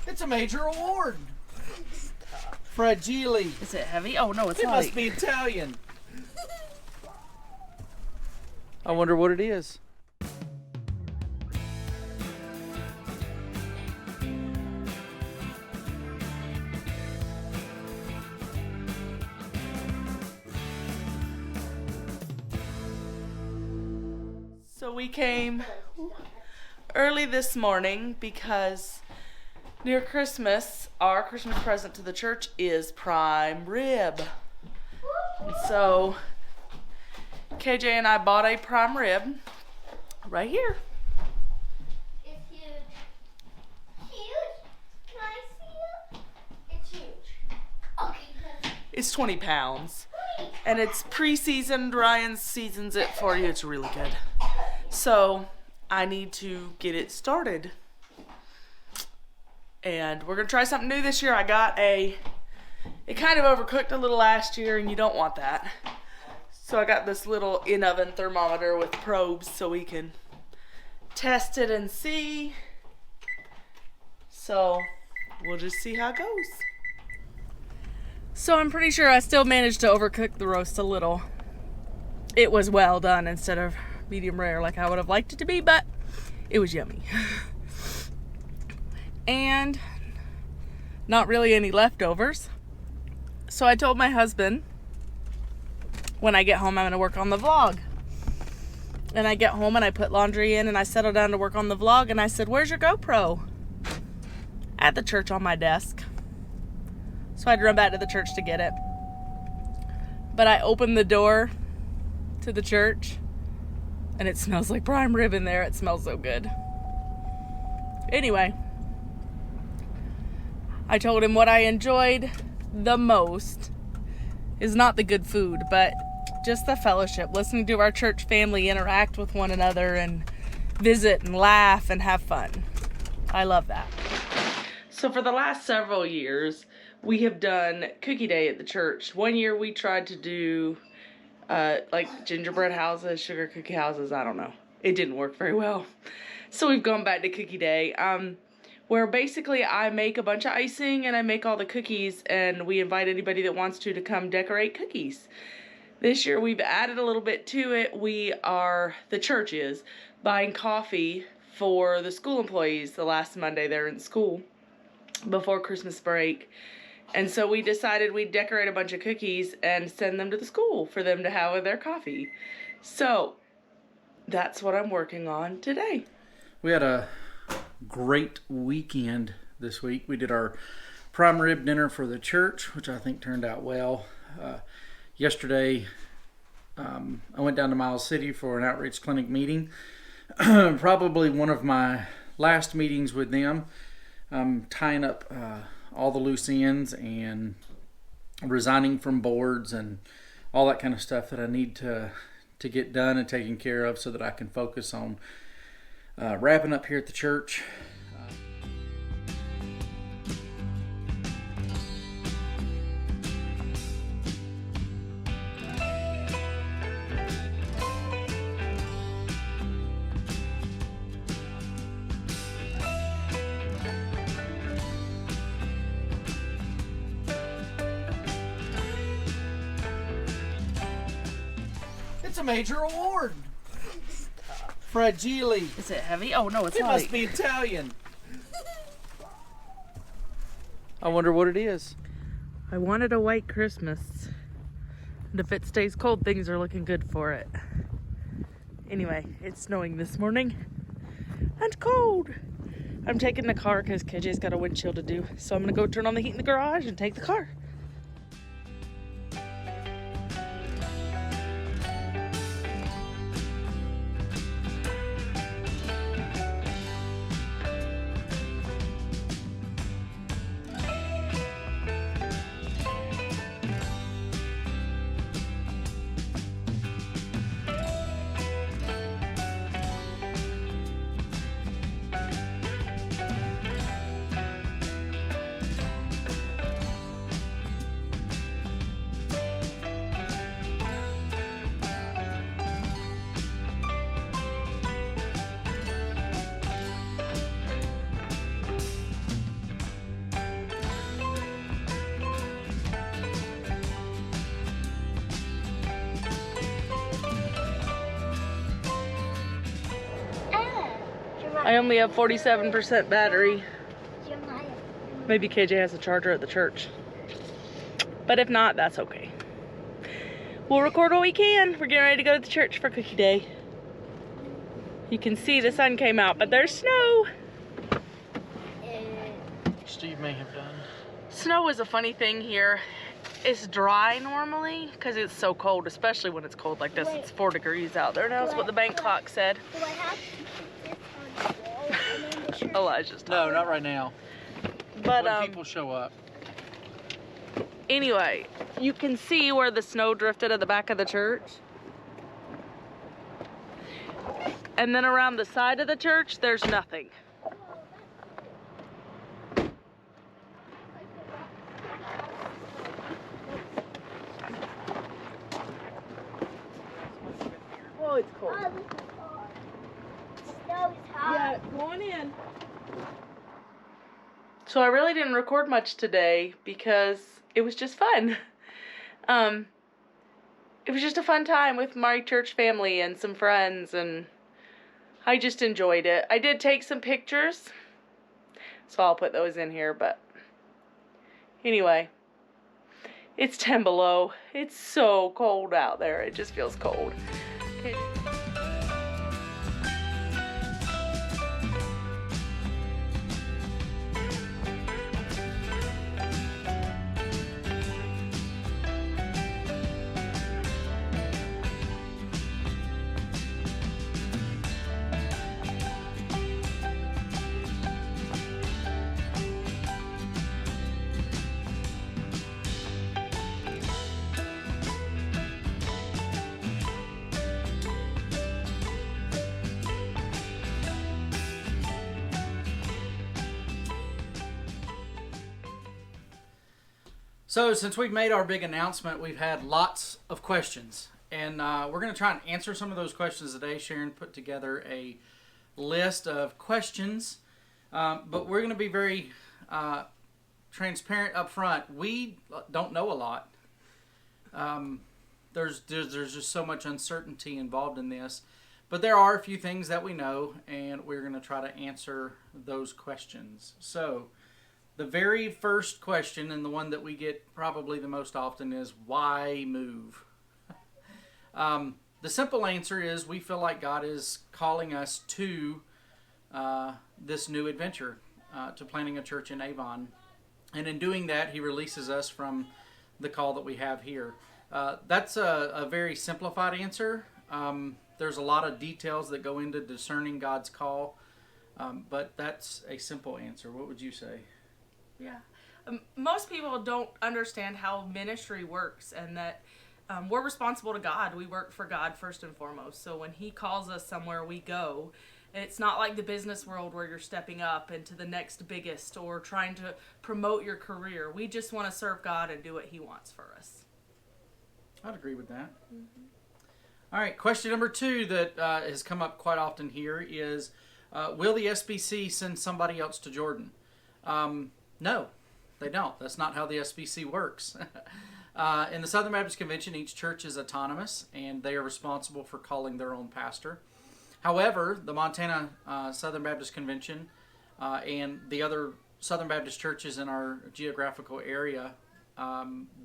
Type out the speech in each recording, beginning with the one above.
It's a major award. Fragile. Is it heavy? Oh no, it's It light. must be Italian. I wonder what it is. So we came early this morning because near Christmas, our Christmas present to the church is prime rib. So KJ and I bought a prime rib right here. It's huge. Huge? Can I see it? It's huge. Okay. It's 20 pounds. And it's pre-seasoned. Ryan seasons it for you. It's really good. So I need to get it started. And we're going to try something new this year. It kind of overcooked a little last year, and you don't want that. So I got this little in-oven thermometer with probes so we can test it and see. So we'll just see how it goes. So I'm pretty sure I still managed to overcook the roast a little. It was well done instead of medium rare like I would have liked it to be, but it was yummy. And not really any leftovers. So I told my husband when I get home I'm going to work on the vlog. And I get home and I put laundry in and I settle down to work on the vlog, and I said, "Where's your GoPro?" At the church on my desk. So I'd run back to the church to get it. But I opened the door to the church and it smells like prime rib in there. It smells so good. Anyway, I told him what I enjoyed the most is not the good food, but just the fellowship, listening to our church family interact with one another and visit and laugh and have fun. I love that. So for the last several years, we have done cookie day at the church. One year we tried to do like gingerbread houses, sugar cookie houses, I don't know. It didn't work very well. So we've gone back to cookie day, where basically I make a bunch of icing and I make all the cookies, and we invite anybody that wants to come decorate cookies. This year we've added a little bit to it. The church is buying coffee for the school employees the last Monday they're in school before Christmas break. And so we decided we'd decorate a bunch of cookies and send them to the school for them to have with their coffee. So that's what I'm working on today. We had a great weekend this week. We did our prime rib dinner for the church, which I think turned out well. Yesterday, I went down to Miles City for an outreach clinic meeting. Probably one of my last meetings with them. I'm tying up all the loose ends and resigning from boards and all that kind of stuff that I need to get done and taken care of so that I can focus on wrapping up here at the church. It's a major award. Fragile. Is it heavy? Oh no, it's It light. must be Italian. I wonder what it is. I wanted a white Christmas. And if it stays cold, things are looking good for it. Anyway, it's snowing this morning. And cold. I'm taking the car because KJ's got a windshield to do. So I'm going to go turn on the heat in the garage and take the car. I only have 47% battery. Jeremiah. Maybe KJ has a charger at the church. But if not, that's okay. We'll record what we can. We're getting ready to go to the church for Cookie Day. You can see the sun came out, but there's snow. Steve may have done. Snow is a funny thing here. It's dry normally because it's so cold, especially when it's cold like this. Wait. It's 4 degrees out there. That's what the bank clock said. Do I have to put this on the wall and then the shirt? Elijah's No, talking. not right now. But When people show up. anyway, you can see where the snow drifted at the back of the church. And then around the side of the church, there's nothing. Oh, it's cold. Oh, this is hot. Snow is hot. go on in. So I really didn't record much today because it was just fun. It was just a fun time with my church family and some friends, and I just enjoyed it. I did take some pictures, so I'll put those in here, but anyway, it's 10 below. It's so cold out there. It just feels cold. Okay. So since we've made our big announcement, we've had lots of questions. And we're going to try and answer some of those questions today. Sharon put together a list of questions. But we're going to be very transparent up front. We don't know a lot. There's just so much uncertainty involved in this. But there are a few things that we know, and we're going to try to answer those questions. So the very first question, and the one that we get probably the most often, is why move? The simple answer is we feel like God is calling us to this new adventure, to planting a church in Avon. And in doing that, He releases us from the call that we have here. That's a very simplified answer. There's a lot of details that go into discerning God's call, but that's a simple answer. What would you say? Yeah. Most people don't understand how ministry works, and that we're responsible to God. We work for God first and foremost. So when He calls us somewhere, we go. It's not like the business world where you're stepping up into the next biggest or trying to promote your career. We just want to serve God and do what He wants for us. I'd agree with that. Mm-hmm. All right, question number 2 that has come up quite often here is, will the SBC send somebody else to Jordan? No, they don't. That's not how the SBC works. In the Southern Baptist Convention, each church is autonomous, and they are responsible for calling their own pastor. However, the Montana Southern Baptist Convention and the other Southern Baptist churches in our geographical area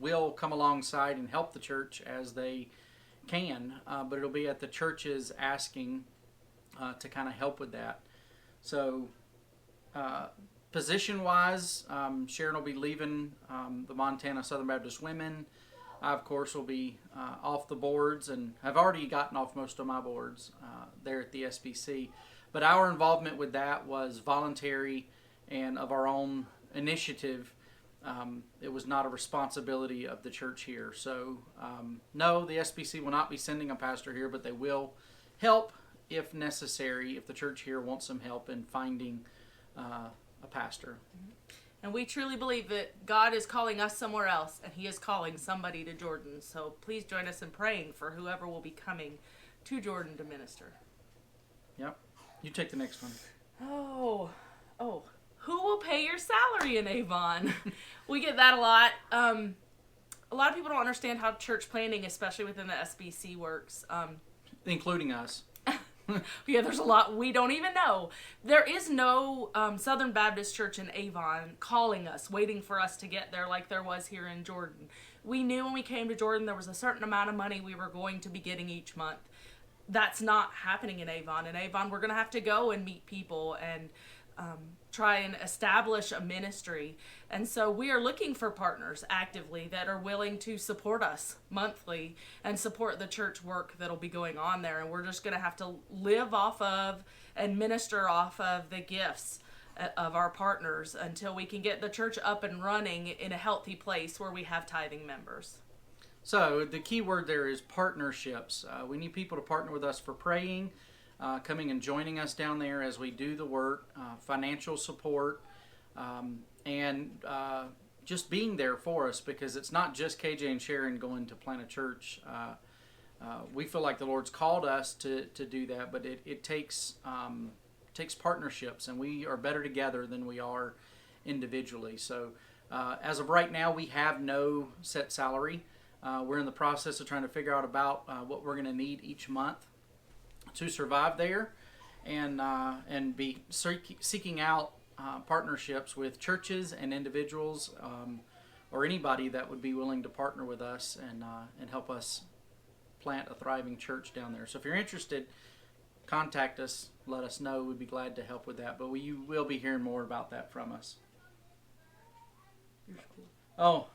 will come alongside and help the church as they can, but it'll be at the church's asking to kind of help with that. So position-wise, Sharon will be leaving the Montana Southern Baptist Women. I, of course, will be off the boards, and have already gotten off most of my boards there at the SBC. But our involvement with that was voluntary and of our own initiative. It was not a responsibility of the church here. So, no, the SBC will not be sending a pastor here, but they will help if necessary, if the church here wants some help in finding a pastor. And we truly believe that God is calling us somewhere else, and He is calling somebody to Jordan. So please join us in praying for whoever will be coming to Jordan to minister. Yep. You take the next one. Oh. Who will pay your salary in Avon? We get that a lot. A lot of people don't understand how church planning, especially within the SBC, works. Including us. Yeah, there's a lot we don't even know. There is no Southern Baptist Church in Avon calling us, waiting for us to get there like there was here in Jordan. We knew when we came to Jordan there was a certain amount of money we were going to be getting each month. That's not happening in Avon. In Avon, we're going to have to go and meet people and try and establish a ministry. And so we are looking for partners actively that are willing to support us monthly and support the church work that'll be going on there. And we're just going to have to live off of and minister off of the gifts of our partners until we can get the church up and running in a healthy place where we have tithing members. So the key word there is partnerships. We need people to partner with us for praying, coming and joining us down there as we do the work, financial support, and just being there for us, because it's not just KJ and Sharon going to plant a church. We feel like the Lord's called us to do that, but it takes partnerships, and we are better together than we are individually. So as of right now, we have no set salary. We're in the process of trying to figure out about what we're going to need each month to survive there, and be seeking out partnerships with churches and individuals, or anybody that would be willing to partner with us and help us plant a thriving church down there. So if you're interested, contact us, let us know. We'd be glad to help with that, but you will be hearing more about that from us. Oh,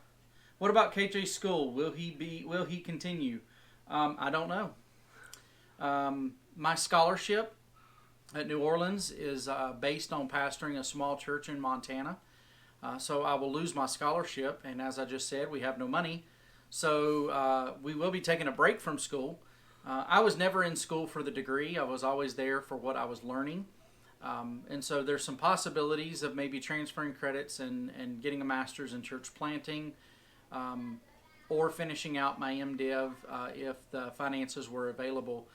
what about KJ's school? Will he continue? I don't know. My scholarship at New Orleans is based on pastoring a small church in Montana. So I will lose my scholarship, and as I just said, we have no money. So we will be taking a break from school. I was never in school for the degree. I was always there for what I was learning. And so there's some possibilities of maybe transferring credits and getting a master's in church planting, or finishing out my MDiv if the finances were available.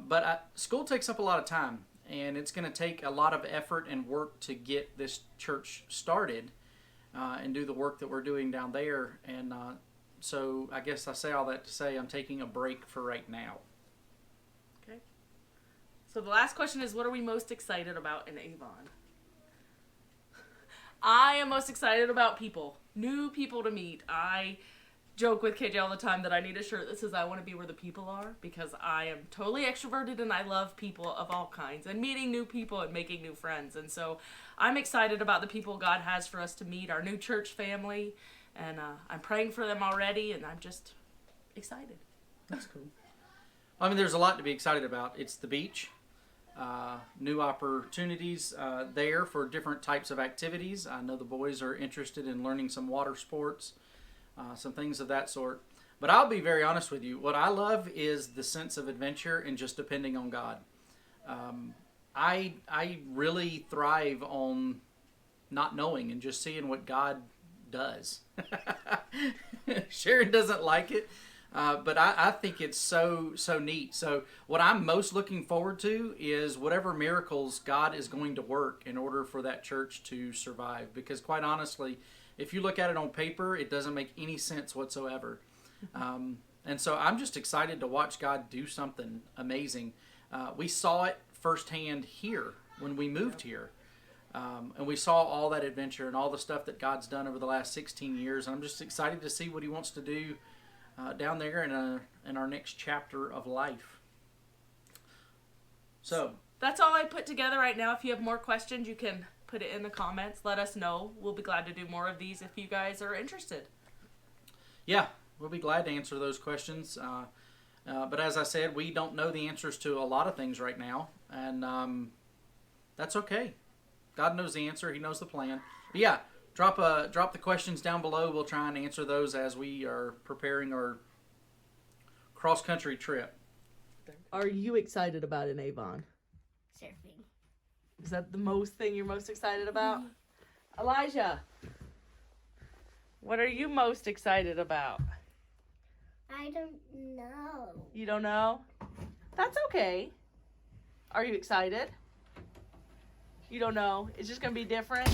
But school takes up a lot of time, and it's going to take a lot of effort and work to get this church started and do the work that we're doing down there. And so I guess I say all that to say I'm taking a break for right now. Okay. So the last question is, what are we most excited about in Avon? I am most excited about people, new people to meet. I joke with KJ all the time that I need a shirt that says I want to be where the people are, because I am totally extroverted and I love people of all kinds and meeting new people and making new friends. And so I'm excited about the people God has for us to meet, our new church family, and I'm praying for them already, and I'm just excited. That's cool. I mean, there's a lot to be excited about. It's the beach. New opportunities there for different types of activities. I know the boys are interested in learning some water sports, some things of that sort. But I'll be very honest with you. What I love is the sense of adventure and just depending on God. I really thrive on not knowing and just seeing what God does. Sharon doesn't like it. But I think it's so neat. So what I'm most looking forward to is whatever miracles God is going to work in order for that church to survive. Because quite honestly, if you look at it on paper, it doesn't make any sense whatsoever. And so I'm just excited to watch God do something amazing. We saw it firsthand here when we moved here. And we saw all that adventure and all the stuff that God's done over the last 16 years. And I'm just excited to see what He wants to do down there in our next chapter of life. So that's all I put together right now. If you have more questions, you can put it in the comments. Let us know. We'll be glad to do more of these if you guys are interested. Yeah, we'll be glad to answer those questions. But as I said, we don't know the answers to a lot of things right now, and that's okay. God knows the answer. He knows the plan. But yeah, drop the questions down below. We'll try and answer those as we are preparing our cross-country trip. Are you excited about in Avon? Surfing. Is that the most thing you're most excited about? Elijah, what are you most excited about? I don't know. You don't know? That's okay. Are you excited? You don't know. It's just going to be different.